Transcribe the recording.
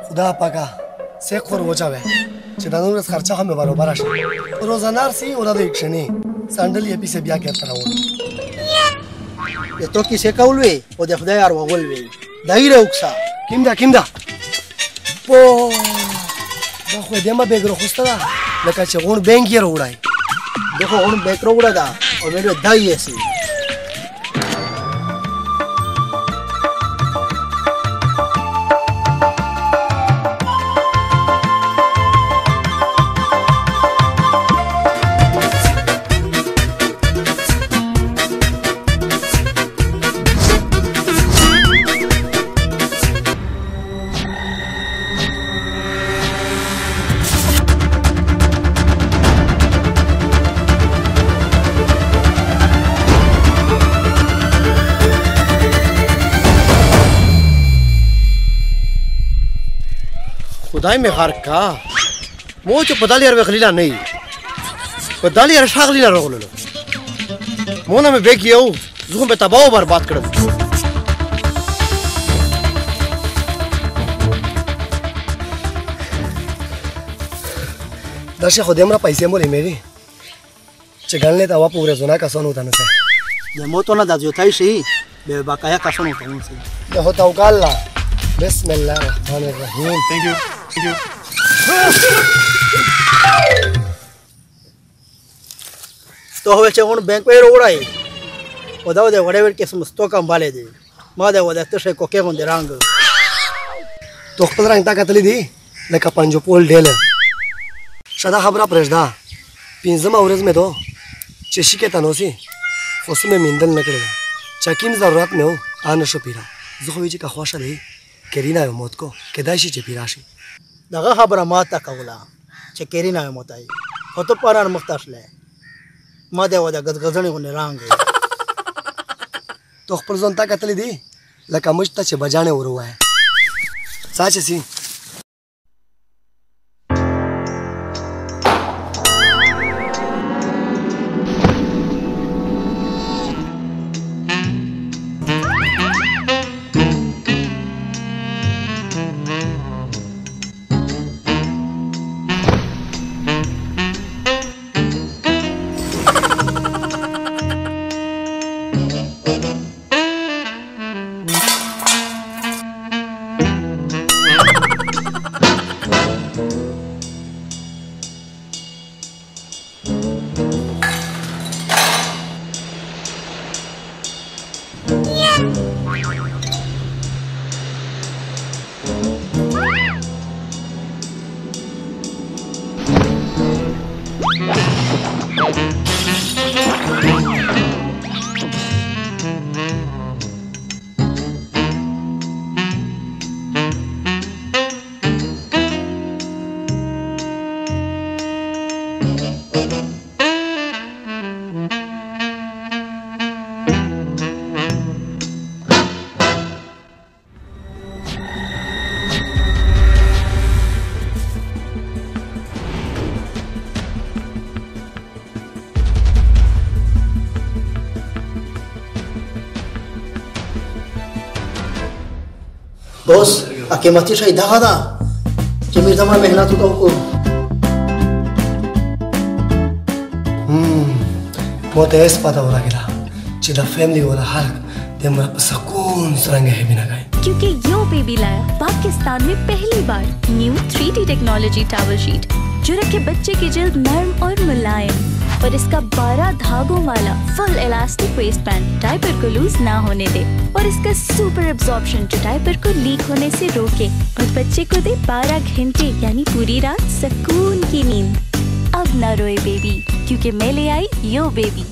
खुदा पाका सेक खور वचावे چې دا نور خرچه هم برابر شي روزانه سي ولا د یکشنی ساندل یې پیسه بیا کې تراول ته کیسه کولوي او د خدای ار وغولوي دایره وکسا کیم دا په دا خو دې ما بیګرو خوسته دا لکه چې غون بینګ یې وړای دغه غون بیګرو وړا دا او مې دای یې سي خدای می غرق کا مو چې پدالي ار وغلیلا نه پدالي ار شاغلی نه راغلو مو نه مې بګیو زه به تباہ او برباد کړم دا شه خو دې مړه پیسې مولې مېری چې ګڼلې تا وا پورې زونه کسان وته نه د موته نه د جوتای شي به باقایا کسان وته نه سي ده هو توکل بسم الله الرحمن الرحیم Thank you. तो હવે છે હું બેંક પર ઓળાય ઓદાવ દે વડેવર કે સમસ્તો કામ ભાલે દે માં દે ઓદા તશે કો કે gonde rang تو خپل رنګ تا کتلې دي لکه پنځو پول ډېل شدا خبره پرېږده پنځمه ورځ مې دو چې شي کې تنوسي خو سمې میندل نه کړې چا کیم ضرورت مې و آنه شو پیرا زه خو چې که خوښه دی کرینا یو موت کو کېدای شي چې پیرا شي دغه خبره ما تا کوله چې کرینا یو موتای او ته پران مختاشله ما دې ودا غزغزنی غونې رنگ تو خپل ځان تا کتلې دي لکه مجھ ته چې بجانې وروای ساچ سي दोस्त अकेमती शही दहा दा कि मेरे जमा मेहनत होता को मोते एस पता होला गेला چې د فیملی ولا حق د مر په سکون څنګه ہے بنا گئے क्योंकि यो बेबी लाया पाकिस्तान में पहली बार new 3D technology towel sheet जो रखे बच्चे की जल्द नर्म और मुलायम और इसका 12 धागों वाला full elastic waist band diaper को लूज ना होने दे और इसका सुपर एब्जॉर्प्शन जो डायपर को लीक होने से रोके और बच्चे को दे 12 घंटे यानी पूरी रात सुकून की नींद। अब ना रोए बेबी क्योंकि मैं ले आई यो बेबी।